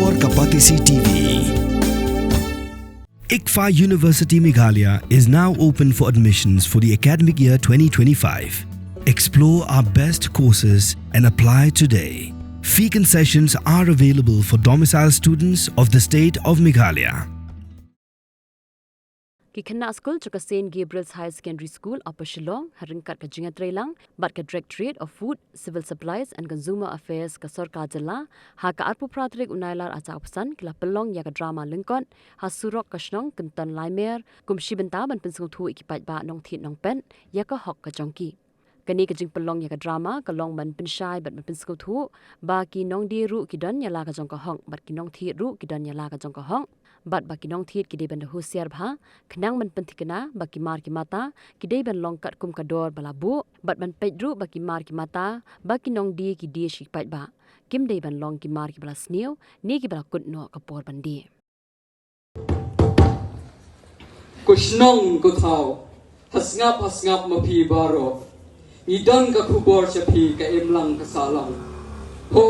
Kapor Kapatisi TV. ICFA University Meghalaya is now open for admissions for the academic year 2025. Explore our best courses and apply today. Fee concessions are available for domicile students of the state of Meghalaya. Ki khana school chuka St Gabriel's High Secondary School Upper Shillong haringkat ka jingat trailang bat ka Directorate of Food, Civil Supplies and Consumer Affairs ka Sarkar Jilla ha ka arpu pratrik unailar aca pesan kila pelong ya ka drama lengkon ha surok ka shnong kenton laimer kumshi benta ban pensung thu ikipat ba nong thit nong pen ya ka hok ka jongki kani ka jing pelong ya ka drama ka long ban penshai bat pensung thu ba ki nong di ru ki don ya la ka jong ka hong bat ki nong thit ru ki don ya la ka jong ka hong bat baki nong thit kide ban husiar bha khnang ban pentikena baki mar ki mata kide ban longkat kum kador balabu bat ban pedru baki mar ki mata baki nong di ki di shi pat ba kim de ban long ki mar ki bala snew ni ki bala kut no kapor ban di kushnong ko thau hasngap ma phi baro ni don ka khubor cha phi ka emlang ka salang ho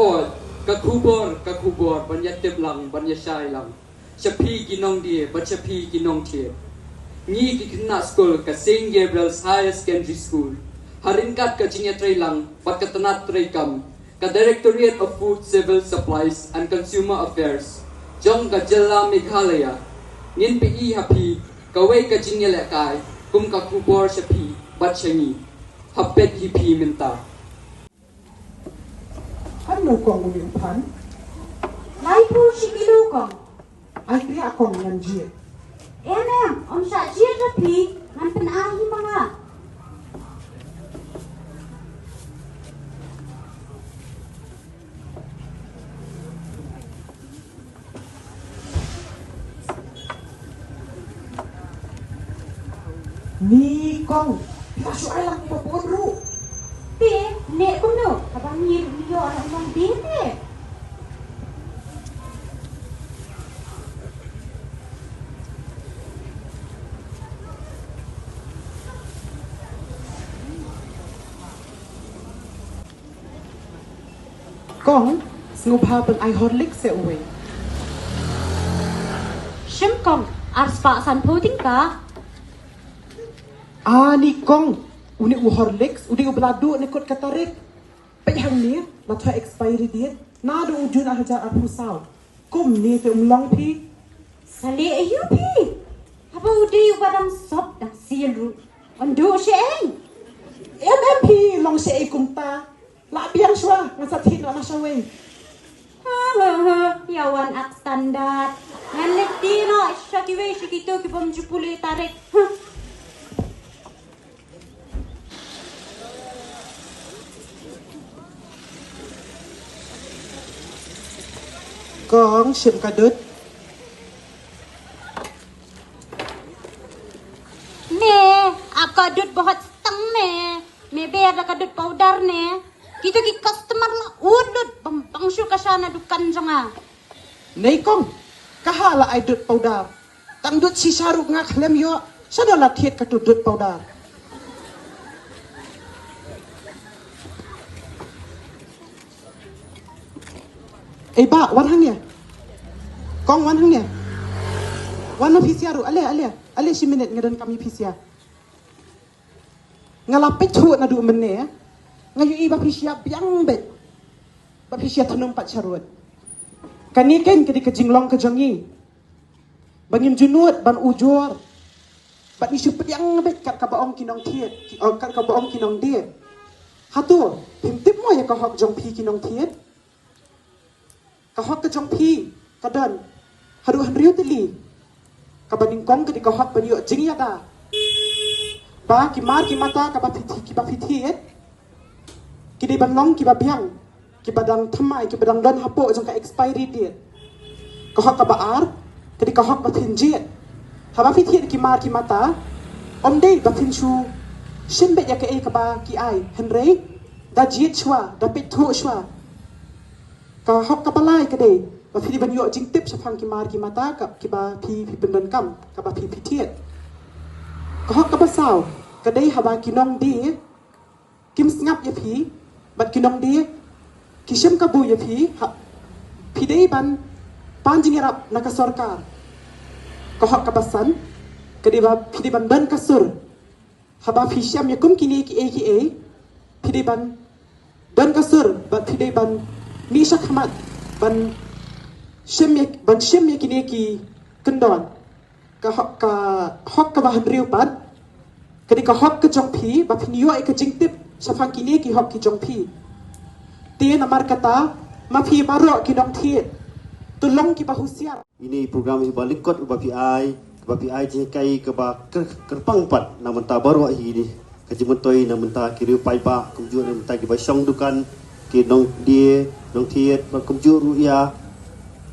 ka khubor ban yatep lang ban yashai lang Chapi ginong dia, bacapi ginong dia. Ni ki kena school ka St Gabriel's High Secondary School. Haringkat ka jinga trailang, bat ka tanat traikam, ka Directorate of Food, Civil Supplies and Consumer Affairs. Jong ka Jilla Meghalaya. Nin pi happy, ka way ka jinga lekay, kum ka kubor chapi, bat changi. Hapet hipi minta. Ano kong ulimpan? Lai po sigilu kong. Ay kaya akong nandiyan. Em, om sa jiya rapi, man penahi mga. Ni kong, laso ay lang ipapuro. Pe, nek ko no, kabang niyo orang mong dete. Kong, singubha ay horlik sa uwi. Shim kong, ars pa san puting ka? Ni kong, uni horliks, uni bladu ni kot katarik. Payhang ni, latwa expiry date, nado ujun ahajar apusaw. Kum ni te long pi. Sali ayu pi. Apa udi wadang sop dah silu. Andu sieng. MP long si ay kumta. Labiang siya, nasa tiin na siya way. Yawan ak standar. Ngalit di no, siya kiwe, siya kito, kipam jupuli tarik. Kong, sim kadut. Ne, ap kadut bahut stang ne. Me ber kadut powder ne. Kita ki customer la udut pangsyu ka sana dukan janga. Nei kong, kahala ay dut powder. Tang dut si saruk nga klem yo, sana latiet ka dut powder. Ba, wan hang ya. Kong wan hang ya. Wan no pisiaru, ale si minute ngadan kami pisia. Ngalapit tu na du menne ya. Ngayon iba pisya biang bet. Ba pisya tanong pat charut. Kaniken kadi kajinglong kajangi. Bangim junut ban ujor. Bat isu biang bet kat kabaong kinong tiet. Kat kabaong kinong dia. Hatu, pimtip mo ya kahok jong pi kinong tiet. Kahok ka jong pi kadan. Haru hanriu tili. Kabaning kong kadi kahok banyo jingi ada. Ba kimar kimata kabapiti Kini banlong kiba biang, kiba dang thamai, kiba dang don hapo jong ka expiry date. Kahok ka baar, kadi kahok batin jet. Haba fitiet ki mar ki mata, om day batin shu, shimbe ya ka ba ki ai, henrei, da jet shwa, da pit thu shwa. Kahok ka balai kade, ba fiti banyo jing tip sa phang ki mar ki mata, ka kiba pi bendon kam, ka ba pi fitiet. Kahok ka basaw, kade haba kinong di, kim ngap ya pi, bat kinong di, kishim kabu ya pi, pi day ban panjing rap nak sorkar kohak kabasan kediba pidiban ban kasur haba fisham yakum kini ki pidiban ban kasur ba pidiban misha khamat ban shemye kini ki kendon ka hok ka bahan riu pat kedi ka hok ka jongpi ba pinyo ka jingtip safang kini ki hok ki jongpi tie namar kata mapi maro ki dong thiet tulong ki bahusiar. Ini program iba likot uba PI kai ke ba kerpang pat na menta baru hi ni ka jimutoi na menta kiri pai ba kumju na menta ki ba song dukan ki dong die dong thiet ba kumju ruya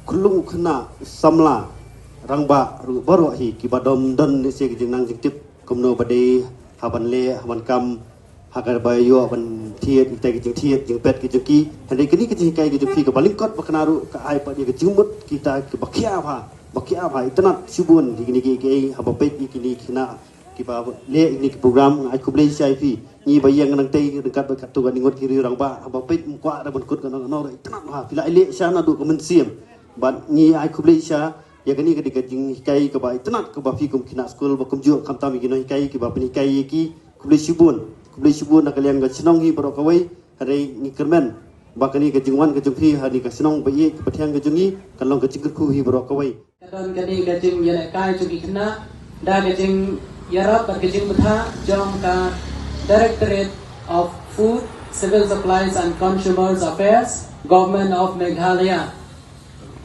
kulung khna samla rangba ru baru hi ki ba dom don ni se ki jingnang jingtip kumno bade haban le haban kam hagar ba yo ban thiet ki ki thiet jing pet ki ki hande kini ki kai ki fi ka balingkot ba kanaru ka ai pa ni ka jimut kita ki bakia ba itnat subun ki ni ki haba pet ki ni kina ki ba le ni ki program ai kublai sai fi ni ba yang nang tei dekat ba tu kan ngot kiri rang ba haba pet kwa da ban kut kan no itnat ha fila le sha na du ka men sim ban ni ai kublai sha ya kini ka jing kai ka ba itnat ka ba fi kum kina school ba kum ju kam tam ki no kai ki ba ni kai ki kublai subun nak kalian ga senong hi bro kawai hari ni kermen bakani ga jingwan ga junghi hari ga senong ba ye ka pathiang ga jungi kalong ga jingku hi bro kawai kadon kani ga jing yana kai chuki khna da ga jing yarap ga jing butha jong ka Directorate of Food, Civil Supplies and Consumers Affairs, Government of Meghalaya.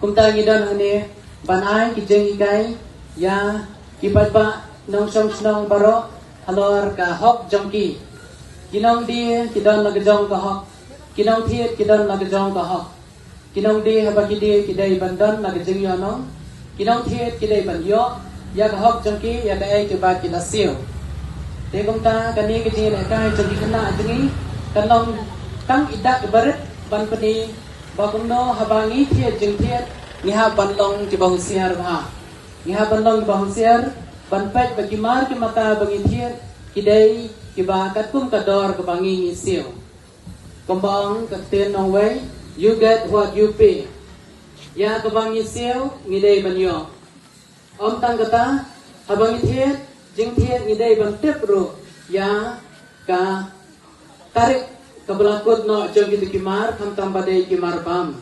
Kumta gidan ani banai ki jing ikai ya ki ba nong snong baro halor ka hok jongki kinong di kidon lag jong ka hok kinong thiet kidon lag jong ka hok kinong di haba kidai kidai bandan lag jing yo nong kinong thiet kidai ban yo ya ka hok jongki ya ka ai ke ba kinasio te kumta kani ke jing na kai jongki kana jingi kanong tang idak barit ban pani ba kumno habangi thiet jing thiet ni ha banlong ki bahusiar ha ni ha banlong bahusiar ban pet bagi mar ki mata bagi thiet kidai kiba katum kador kebangi ngisiu kembang katen no way you get what you pay ya kebangi siu ngidai banyo om tang kata habangi thiet jing thiet ngidai ban tip ru ya ka tarik kabelakut no jong gitu kimar kam tam badai kimar bam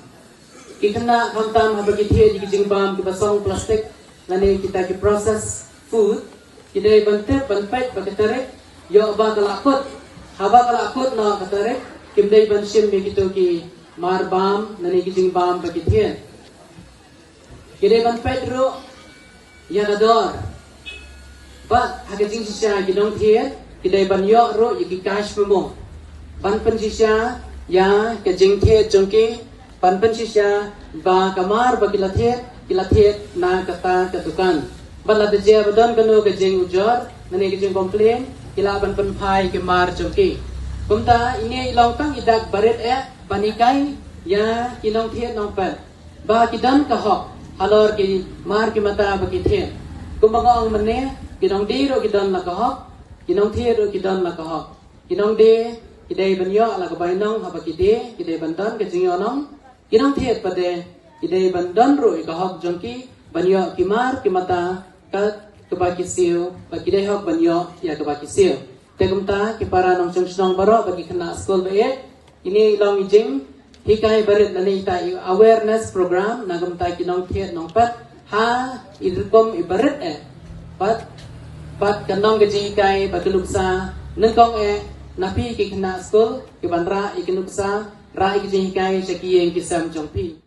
kikena kam tam habagi thiet jing bam ki basong plastik lani kita ki process food kidai ban tip ban pet bagi tarik yo ba kalakut haba kalakut no katare kimdai ban sim me gitu ki mar bam nani kijing bam pa kitien kidai ban pedro ya nador ba hagajing sisya gidong thiet kidai ban yo ro yiki cash mo ban pen sisya ya kajing thiet jongki ban pen sisya ba kamar ba kilathiet na kata katukan bala de je badon kanu kajing ujor nani kijing complain kilaban penpai ke mar jongki kumta ini lautang idak barit panikai ya kinong thiet nong pet ba kidan ka hok halor ki mar ki mata ba ki thiet kumangong mane kinong di ro kidan la ka hok kinong thiet ro kidan la ka hok kinong de kidai banyo ala ka bainong ha ba kidai bandan ke jingyo nong kinong thiet pade kidai bandan ro ka hok jongki banyo ki mar ki mata ka kebaki siu bagi deh hok banyo ya kebaki siu tegumta ki para nong chung baro bagi kena school be ini long jing hikai barit nani ta awareness program nagumta ki nong thiet nong pat ha idkom ibarit pat kanong gaji kai bagluksa nengkong napi ki kena school ki banra ikinuksa ra ikiji kai chaki yang kisam jongpi